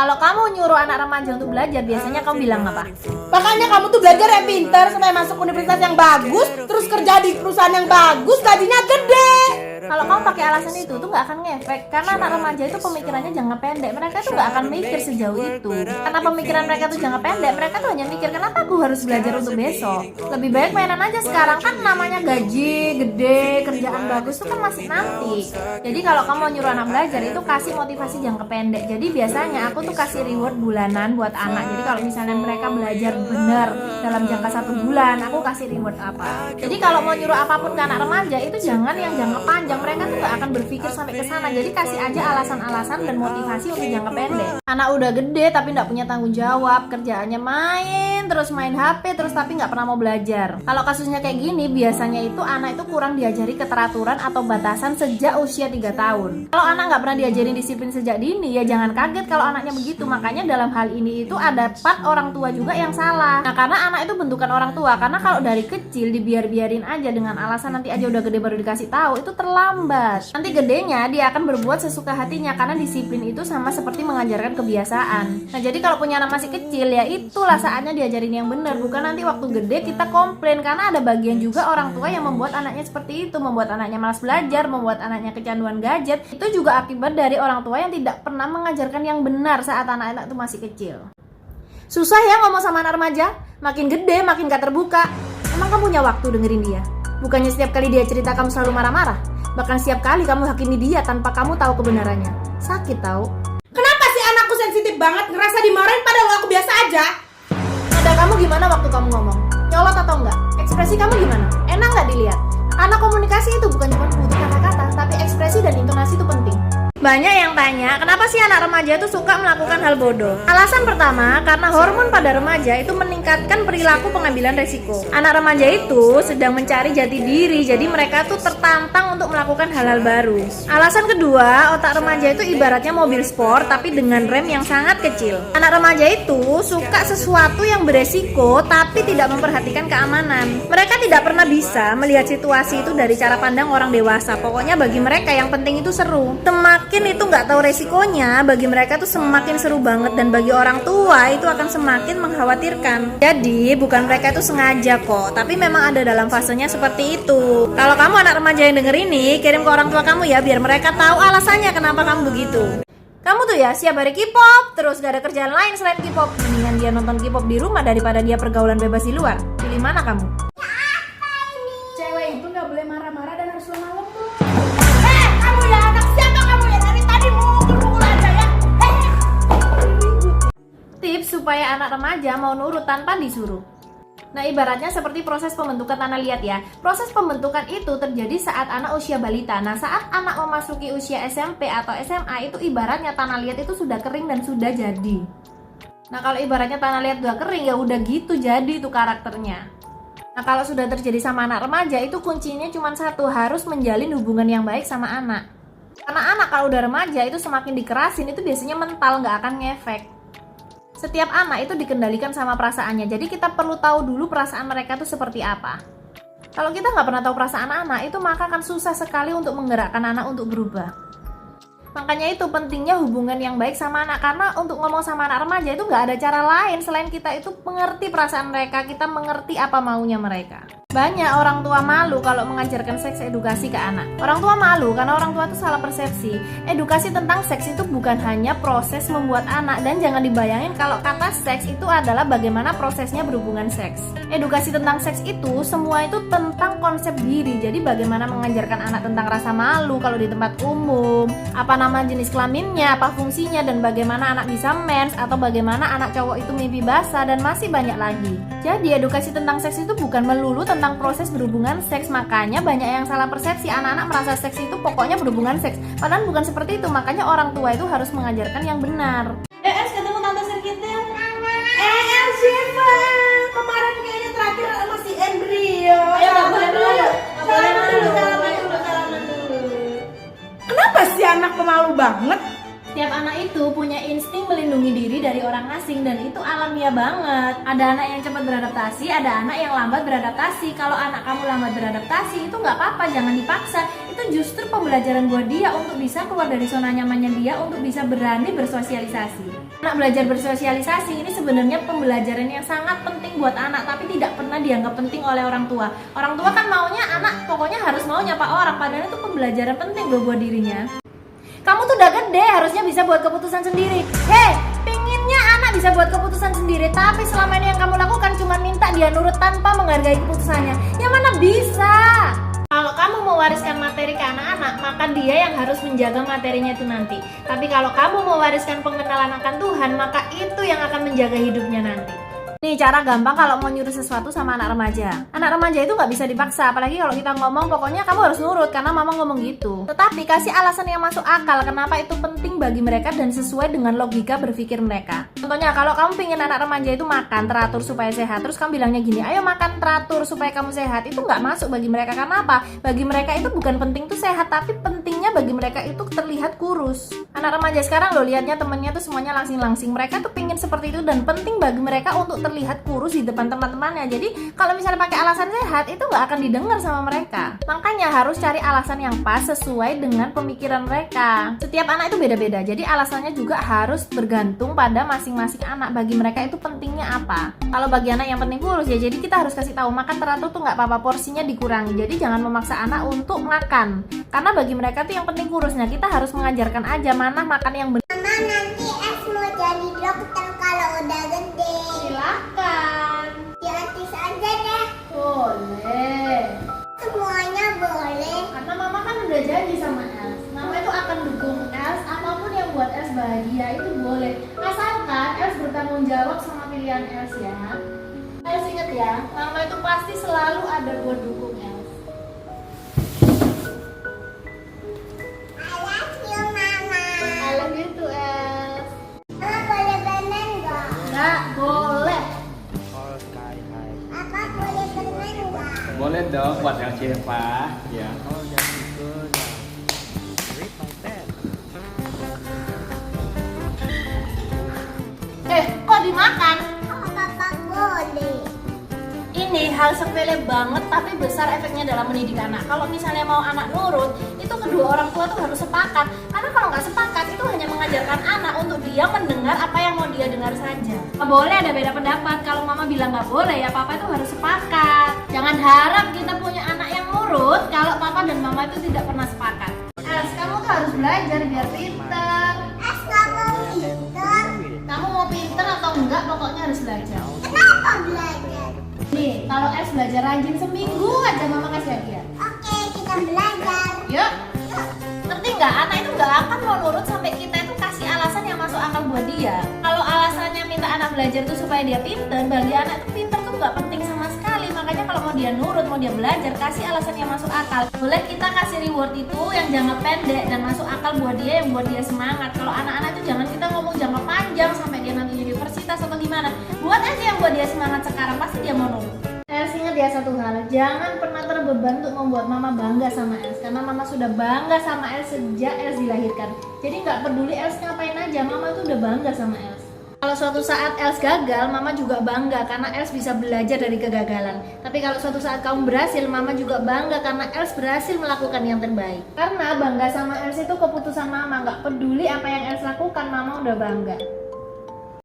Kalau kamu nyuruh anak remaja untuk belajar, biasanya kamu bilang apa? Makanya kamu tuh belajar yang pintar supaya masuk universitas yang bagus, terus kerja di perusahaan yang bagus, gajinya gede. Kalau kamu pakai alasan itu tuh nggak akan ngefek, karena anak remaja itu pemikirannya jangka pendek. Mereka tuh nggak akan mikir sejauh itu. Karena pemikiran mereka tuh jangka pendek, mereka tuh hanya mikir kenapa aku harus belajar untuk besok. Lebih baik mainan aja sekarang, kan namanya gaji gede, kerjaan bagus tuh kan masih nanti. Jadi kalau kamu mau nyuruh anak belajar itu kasih motivasi jangka pendek. Jadi biasanya aku tuh kasih reward bulanan buat anak. Jadi kalau misalnya mereka belajar benar dalam jangka 1 bulan, aku kasih reward apa. Jadi kalau mau nyuruh apapun ke anak remaja itu jangan yang jangka panjang. Mereka tuh gak akan berpikir sampai ke sana. Jadi kasih aja alasan-alasan dan motivasi untuk jangka pendek. Anak udah gede tapi gak punya tanggung jawab, kerjaannya main terus, main HP terus, tapi gak pernah mau belajar. Kalau kasusnya kayak gini, biasanya itu anak itu kurang diajari keteraturan atau batasan sejak usia 3 tahun. Kalau anak gak pernah diajarin disiplin sejak dini, ya jangan kaget kalau anaknya begitu. Makanya dalam hal ini itu ada part orang tua juga yang salah. Nah, karena anak itu bentukan orang tua. Karena kalau dari kecil dibiarin aja dengan alasan nanti aja udah gede baru dikasih tahu, itu terlambat. Nanti gedenya dia akan berbuat sesuka hatinya, karena disiplin itu sama seperti mengajarkan kebiasaan. Nah, jadi kalau punya anak masih kecil, ya itulah saatnya diajarin yang benar. Bukan nanti waktu gede kita komplain. Karena ada bagian juga orang tua yang membuat anaknya seperti itu, membuat anaknya malas belajar, membuat anaknya kecanduan gadget. Itu juga akibat dari orang tua yang tidak pernah mengajarkan yang benar saat anak-anak itu masih kecil. Susah ya ngomong sama anak remaja, makin gede makin gak terbuka. Emang kamu punya waktu dengerin dia? Bukannya setiap kali dia cerita kamu selalu marah-marah? Bahkan setiap kali kamu hakimi dia tanpa kamu tahu kebenarannya. Sakit tahu. Kenapa sih anakku sensitif banget, ngerasa dimarahin padahal aku biasa aja? Nada kamu gimana waktu kamu ngomong? Nyolot atau enggak? Ekspresi kamu gimana? Enak nggak dilihat? Karena komunikasi itu bukan cuma butuh kata-kata, tapi ekspresi dan intonasi itu penting. Banyak yang tanya, kenapa sih anak remaja itu suka melakukan hal bodoh? Alasan pertama, karena hormon pada remaja itu meningkatkan perilaku pengambilan resiko. Anak remaja itu sedang mencari jati diri, jadi mereka tuh tertantang untuk melakukan hal-hal baru. Alasan kedua, otak remaja itu ibaratnya mobil sport tapi dengan rem yang sangat kecil. Anak remaja itu suka sesuatu yang beresiko tapi tidak memperhatikan keamanan. Mereka tidak pernah bisa melihat situasi itu dari cara pandang orang dewasa. Pokoknya bagi mereka yang penting itu seru. Semakin itu nggak tahu resikonya, bagi mereka tuh semakin seru banget, dan bagi orang tua itu akan semakin mengkhawatirkan. Jadi bukan mereka itu sengaja kok, tapi memang ada dalam fasenya seperti itu. Kalau kamu anak remaja yang denger ini, kirim ke orang tua kamu ya, biar mereka tahu alasannya kenapa kamu begitu. Kamu tuh ya siap hari K-pop, terus gak ada kerjaan lain selain K-pop. Mendingan dia nonton K-pop di rumah daripada dia pergaulan bebas di luar. Pilih mana kamu? Cewek itu gak boleh marah-marah dan harus lemah lembut. Kamu ya anak siapa kamu ya? Dari tadi mukul-mukul aja ya. Tips supaya anak remaja mau nurut tanpa disuruh. Nah, ibaratnya seperti proses pembentukan tanah liat ya. Proses pembentukan itu terjadi saat anak usia balita. Nah, saat anak memasuki usia SMP atau SMA itu ibaratnya tanah liat itu sudah kering dan sudah jadi. Nah, kalau ibaratnya tanah liat udah kering ya udah gitu jadi itu karakternya. Nah, kalau sudah terjadi sama anak remaja itu kuncinya cuma satu, harus menjalin hubungan yang baik sama anak. Karena anak kalau udah remaja itu semakin dikerasin itu biasanya mental, nggak akan ngefek. Setiap anak itu dikendalikan sama perasaannya, jadi kita perlu tahu dulu perasaan mereka tuh seperti apa. Kalau kita nggak pernah tahu perasaan anak, itu maka akan susah sekali untuk menggerakkan anak untuk berubah. Makanya itu pentingnya hubungan yang baik sama anak, karena untuk ngomong sama anak remaja itu nggak ada cara lain selain kita itu mengerti perasaan mereka, kita mengerti apa maunya mereka. Banyak orang tua malu kalau mengajarkan seks edukasi ke anak. Orang tua malu karena orang tua itu salah persepsi. Edukasi tentang seks itu bukan hanya proses membuat anak, dan jangan dibayangin kalau kata seks itu adalah bagaimana prosesnya berhubungan seks. Edukasi tentang seks itu semua itu tentang konsep diri. Jadi bagaimana mengajarkan anak tentang rasa malu kalau di tempat umum, apa nama jenis kelaminnya, apa fungsinya, dan bagaimana anak bisa mens, atau bagaimana anak cowok itu mimpi basah, dan masih banyak lagi. Jadi edukasi tentang seks itu bukan melulu tentang proses berhubungan seks. Makanya banyak yang salah persepsi, anak-anak merasa seks itu pokoknya berhubungan seks, padahal bukan seperti itu. Makanya orang tua itu harus mengajarkan yang benar. Ketemu tante Sirkitil. Siapa? Kemarin kayaknya terakhir masih embrio. Salaman dulu. Kenapa sih anak pemalu banget? Setiap anak itu punya insting melindungi diri dari orang asing, dan itu alamiah banget. Ada anak yang cepat beradaptasi, ada anak yang lambat beradaptasi. Kalau anak kamu lambat beradaptasi itu nggak apa-apa, jangan dipaksa. Itu justru pembelajaran buat dia untuk bisa keluar dari zona nyamannya dia, untuk bisa berani bersosialisasi. Anak belajar bersosialisasi ini sebenarnya pembelajaran yang sangat penting buat anak, tapi tidak pernah dianggap penting oleh orang tua. Orang tua kan maunya anak pokoknya harus mau nyapa orang, padahal itu pembelajaran penting loh buat dirinya. Kamu tuh udah gede, harusnya bisa buat keputusan sendiri. Hei, pinginnya anak bisa buat keputusan sendiri, tapi selama ini yang kamu lakukan cuma minta dia nurut tanpa menghargai keputusannya. Yang mana bisa? Kalau kamu mau wariskan materi ke anak-anak, maka dia yang harus menjaga materinya itu nanti. Tapi kalau kamu mau wariskan pengenalan akan Tuhan, maka itu yang akan menjaga hidupnya nanti. Nih cara gampang kalau mau nyuruh sesuatu sama anak remaja. Anak remaja itu nggak bisa dipaksa, apalagi kalau kita ngomong pokoknya kamu harus nurut karena mama ngomong gitu. Tetapi kasih alasan yang masuk akal kenapa itu penting bagi mereka dan sesuai dengan logika berpikir mereka. Contohnya kalau kamu pingin anak remaja itu makan teratur supaya sehat, terus kamu bilangnya gini, ayo makan teratur supaya kamu sehat, itu nggak masuk bagi mereka. Karena apa? Bagi mereka itu bukan penting tuh sehat, tapi pentingnya bagi mereka itu terlihat kurus. Anak remaja sekarang lo lihatnya temennya tuh semuanya langsing-langsing, mereka tuh pingin seperti itu dan penting bagi mereka untuk terlihat kurus di depan teman-temannya. Jadi kalau misalnya pakai alasan sehat itu nggak akan didengar sama mereka. Makanya harus cari alasan yang pas sesuai dengan pemikiran mereka. Setiap anak itu beda-beda, jadi alasannya juga harus bergantung pada masing-masing anak. Bagi mereka itu pentingnya apa. Kalau bagi anak yang penting kurus ya, jadi kita harus kasih tahu makan teratur tuh nggak apa-apa, porsinya dikurangi. Jadi jangan memaksa anak untuk makan, karena bagi mereka tuh yang penting kurusnya. Kita harus mengajarkan aja mana makan yang benar. Mama, nanti Es mau jadi dokter kalau udah gede. Silakan. Di artis aja deh. Boleh. Semuanya boleh. Karena mama kan udah janji sama Els. Mama itu akan dukung Els, apapun yang buat Els bahagia itu boleh. Asalkan Els bertanggung jawab sama pilihan Els ya. Els ingat ya, mama itu pasti selalu ada buat dukung Els. I love you, Mama. I love you too, Els. Mama boleh berenang nggak? Nggak boleh. Apa boleh berenang nggak? Boleh dong buat El Syifa ya. Kok dimakan? Oh, Papa boleh. Ini hal sepele banget tapi besar efeknya dalam mendidik anak. Kalau misalnya mau anak nurut, itu kedua orang tua tuh harus sepakat. Karena kalau nggak sepakat, itu hanya mengajarkan anak untuk dia mendengar apa yang mau dia dengar saja. Nggak boleh ada beda pendapat. Kalau mama bilang nggak boleh, ya papa itu harus sepakat. Jangan harap kita punya anak yang nurut kalau papa dan mama itu tidak pernah sepakat. Els, kamu tuh harus belajar biar pinter. Es nggak mau pinter. Kamu mau pinter atau enggak, pokoknya harus belajar. Kenapa belajar? Nih, kalau Els belajar rajin seminggu aja mama kasih hadiah. Oke, kita belajar. Yuk, ngerti nggak? Anak itu nggak akan mau nurut sampai kita itu kasih alasan yang masuk akal buat dia. Kalau alasannya minta anak belajar tuh supaya dia pinter, bagi anak itu pinter tuh nggak penting sama sekali. Makanya kalau mau dia nurut, mau dia belajar, kasih alasan yang masuk akal. Boleh kita kasih reward itu yang jangka pendek dan masuk akal buat dia, yang buat dia semangat. Kalau anak-anak itu jangan kita ngomong jangka panjang sampai dia nanti universitas atau gimana. Buat aja yang buat dia semangat sekarang, pasti dia mau nurut. Els ingat ya satu hal, jangan pernah terbeban untuk membuat mama bangga sama Els, karena mama sudah bangga sama Els sejak Els dilahirkan. Jadi nggak peduli Els ngapain aja, mama itu udah bangga sama Els. Kalau suatu saat Els gagal, mama juga bangga karena Els bisa belajar dari kegagalan. Tapi kalau suatu saat kamu berhasil, mama juga bangga karena Els berhasil melakukan yang terbaik. Karena bangga sama Els itu keputusan mama, nggak peduli apa yang Els lakukan, mama udah bangga.